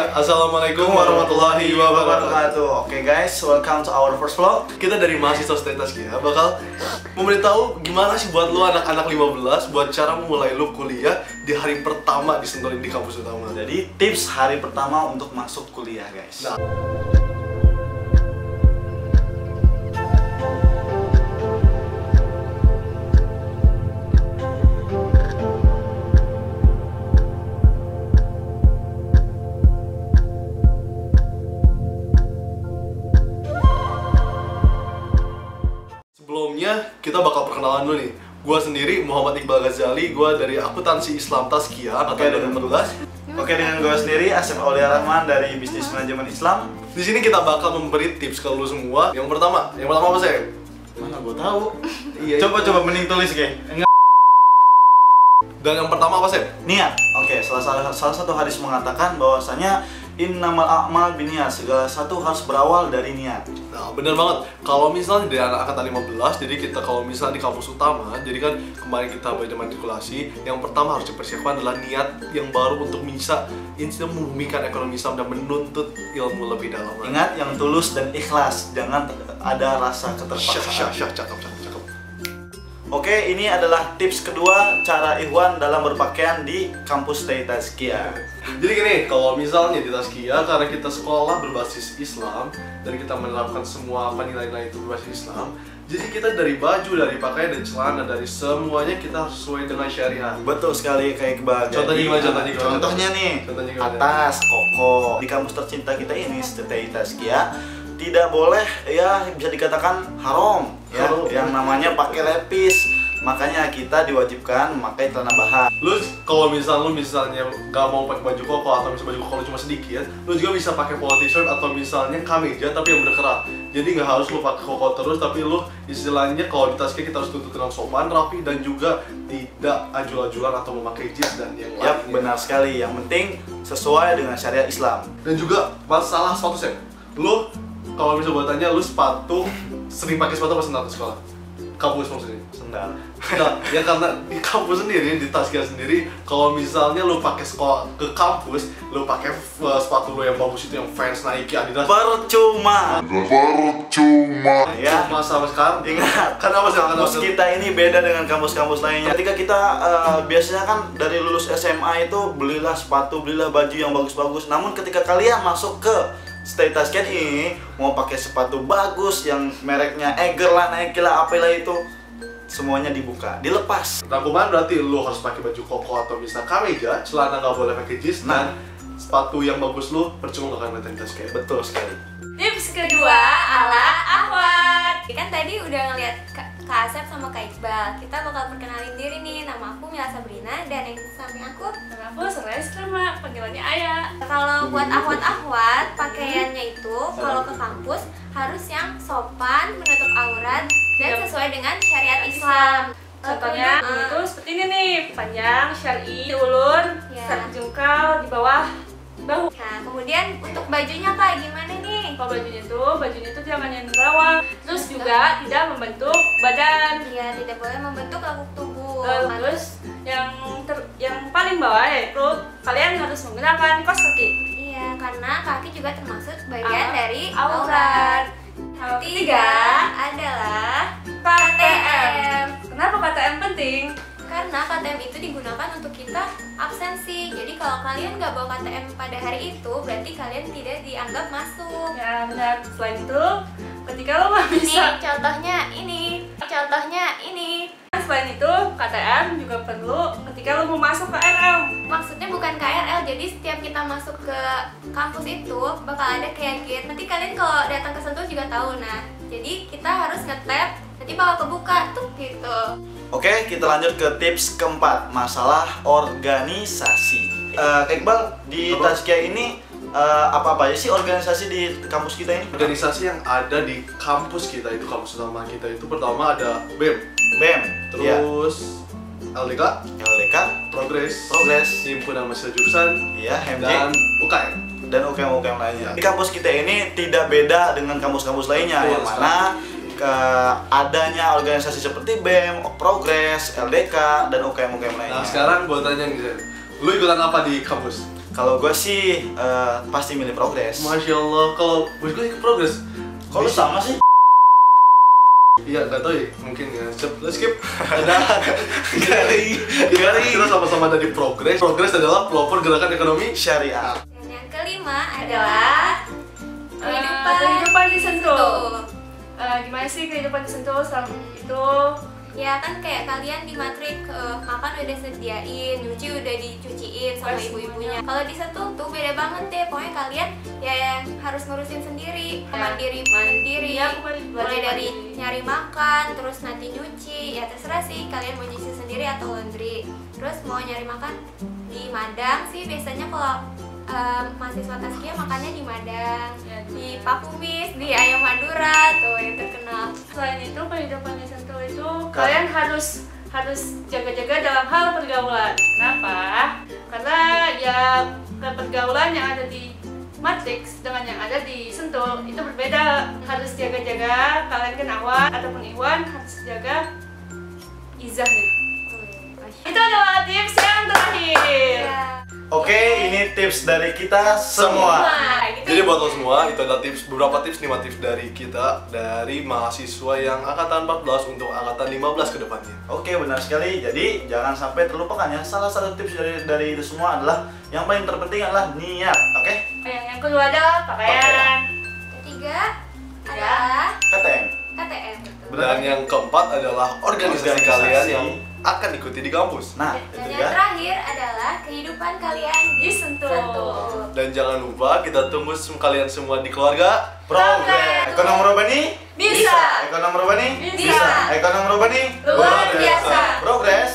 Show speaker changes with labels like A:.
A: Assalamualaikum warahmatullahi wabarakatuh.
B: Oke guys, welcome to our first vlog.
A: Kita dari mahasiswa Status Kia bakal memberitahu gimana sih buat lu anak-anak 15 buat cara memulai lu kuliah di hari pertama di Sentul di kampus utama.
B: Jadi tips hari pertama untuk masuk kuliah guys.
A: Sebelumnya kita bakal perkenalan dulu nih. Gua sendiri Muhammad Iqbal Ghazali, gua dari Akuntansi Islam Taskia angkatan 2014.
B: Oke, dengan gue sendiri Asep Aulia Rahman dari Bisnis Manajemen Islam.
A: Di sini kita bakal memberi tips ke lu semua. Yang pertama apa sih?
B: Mana gue tahu.
A: Iya.
B: Coba mending tulis kayak.
A: Dan yang pertama apa sih?
B: Niat. Oke, salah satu hadis mengatakan bahwasanya innamal a'mal binniyat, segala satu harus berawal dari niat.
A: Nah, bener banget. Kalau misalnya dari anak angkatan 15, jadi kita kalau misalnya di kampus utama, jadi kan kemarin kita belajar matrikulasi, yang pertama harus dipersiapkan adalah niat yang baru untuk bisa membumikan ekonomi Islam dan menuntut ilmu lebih dalam.
B: Ingat, yang tulus dan ikhlas, jangan ada rasa keterpaksaan.
A: Cakep.
B: Oke, ini adalah tips kedua cara Ikhwan dalam berpakaian di kampus Taskia.
A: Jadi gini, kalau misalnya di Taskia, karena kita sekolah berbasis Islam dan kita menerapkan semua nilai-nilai itu berbasis Islam, jadi kita dari baju, dari pakaian, dan celana, dari semuanya kita harus sesuai dengan syariat.
B: Betul sekali, kayak Iqbal. Contohnya nih, atas koko di kampus tercinta kita ini, Taskia, tidak boleh ya bisa dikatakan haram ya, yang namanya pakai lepis. Makanya kita diwajibkan memakai celana bahan.
A: Lu kalau misalnya nggak mau pakai baju koko atau misalnya baju koko lu cuma sedikit, lu juga bisa pakai polo t-shirt atau misalnya kemeja tapi yang berkerah. Jadi nggak harus lu pakai koko terus, tapi lu istilahnya kalau di Taskia kita harus tuntut dengan sopan, rapi, dan juga tidak ajul-ajulan atau memakai jeans dan yang lain.
B: Yap, benar sekali. Yang penting sesuai dengan syariat Islam.
A: Dan juga masalah sepatu sih. Lu kalau misalnya buat tanya, lu sepatu sering pakai sepatu apa sendal ke sekolah? Kampus maksudnya?
B: Sendal.
A: Nah, ya karena di kampus sendiri, di Taskia sendiri, kalau misalnya lu pakai sekolah ke kampus, lu pakai sepatu lu yang bagus itu yang Vans, Nike, Adidas,
B: percuma ya.
A: Cuma sama sekarang.
B: Ingat, kampus kita ini beda dengan kampus-kampus lainnya. Ketika kita biasanya kan dari lulus SMA itu belilah sepatu, belilah baju yang bagus-bagus. Namun ketika kalian masuk ke Taskia ini mau pakai sepatu bagus yang mereknya Eiger lah, Nike lah, apalah itu, semuanya dibuka, dilepas.
A: Rangkuman berarti lu harus pakai baju koko atau bisa kemeja, celana nggak boleh pakai jeans, dan sepatu yang bagus lu percuma nggak akan kelihatan Taskia.
B: Betul sekali.
C: Tips kedua ala Ahwat. Kan tadi udah ngeliat Kak Asep sama Kak Iqbal. Kita bakal perkenalin diri nih. Nama aku Mila Sabrina dan yang samping aku
D: nama aku Selesma, panggilannya Ayah.
C: Kalau buat Ahwat pakaiannya itu kalau ke kampus harus yang sopan, menutup aurat, dan sesuai dengan syariat Islam.
D: Contohnya itu seperti ini nih, panjang, syar'i, ulur, jungkal di bawah bahu.
C: Nah, kemudian untuk bajunya Kak gimana nih?
D: Kalau bajunya tuh jangan yang terawang, terus juga tidak membentuk badan.
C: Iya, tidak boleh membentuk lekuk tubuh.
D: Terus yang paling bawah yaitu kalian harus menggunakan kaos kaki.
C: Iya, karena kaki juga termasuk bagian dari
D: aurat.
C: Ketiga adalah KTM.
D: Kenapa KTM penting?
C: Karena KTM itu digunakan untuk kita absensi. Jadi kalau kalian nggak bawa KTM pada hari itu, berarti kalian tidak dianggap masuk.
D: Ya benar. Selain itu, ketika lo nggak bisa.
C: Nih, contohnya ini.
D: Selain itu, KTM juga perlu ketika lo mau masuk ke KRL.
C: Maksudnya bukan KRL, jadi setiap kita masuk ke kampus itu bakal ada kayak gate. Nanti kalian kalau datang ke Sentul juga tahu. Nah, jadi kita harus nge-tap, nanti bakal kebuka tuh gitu.
B: Oke, kita lanjut ke tips keempat, masalah organisasi. Kak Iqbal, di Taskia ini apa-apa aja sih organisasi di kampus kita ini?
A: Organisasi yang ada di kampus kita itu, kampus utama kita itu, pertama ada BEM, terus LDK, Progres, Himpunan Mahasiswa Jurusan, dan UKM.
B: Dan UKM lainnya. Di kampus kita ini tidak beda dengan kampus-kampus lainnya, yang mana adanya organisasi seperti BEM, Progres, LDK, dan UKM lainnya.
A: Nah, sekarang gue tanya nih, lu ikutan apa di kampus?
B: Kalau gue sih pasti milih progres.
A: Masya Allah, kalau bos gue ikut progres.
B: Kalau sama sih?
A: Iya, nggak tahu ya, mungkin ya. Let's skip. Ada kita sama-sama dari progres. Progres adalah pelopor gerakan ekonomi
B: Syariah.
C: Dan yang kelima adalah
D: kehidupan di Sentul. Gimana sih kehidupan di Sentul selama itu?
C: ya kan kayak kalian di matrik makan udah disediain, nyuci udah dicuciin sama ibu-ibunya. Kalau di Sentul tuh beda banget deh, pokoknya kalian ya yang harus ngurusin sendiri, mandiri sendiri, mulai dari nyari makan, terus nanti nyuci, ya terserah sih kalian mau nyuci sendiri atau laundry. Terus mau nyari makan di Madang sih biasanya kalau mahasiswa Taskia makannya di Madang, di Pakumis, di Ayam Madura tuh yang terkenal.
D: Selain itu kehidupan di Sentul itu kalian harus jaga-jaga dalam hal pergaulan. Kenapa? Karena ya pergaulan yang ada di Matrix dengan yang ada di Sentul itu berbeda. Harus jaga-jaga, kalian kan Awan ataupun Iwan harus jaga izahnya. Itu adalah tips yang terakhir.
B: Oke, ini tips dari kita semua.
A: Jadi buat lo semua, itu adalah tips, beberapa tips, 5 tips dari kita, dari mahasiswa yang angkatan 14 untuk angkatan 15 ke depannya.
B: Oke, benar sekali. Jadi jangan sampai terlupakan ya. Salah satu tips dari itu semua adalah yang paling terpenting adalah niat. Oke?
D: Yang kedua adalah pakaian.
C: Ketiga adalah
B: KTM.
C: KTM.
A: Dan yang keempat adalah organisasi kalian yang akan ikuti di kampus.
B: Nah,
C: Dan
B: itu
C: yang
B: ya.
C: terakhir adalah kehidupan kalian di Sentul.
A: Dan jangan lupa kita tunggu kalian semua di keluarga
B: Progres. Ekonomi Robani
C: Bisa.
B: Ekonomi Robani
C: Bisa.
B: Ekonomi Robani
C: Luar biasa.
B: Progres.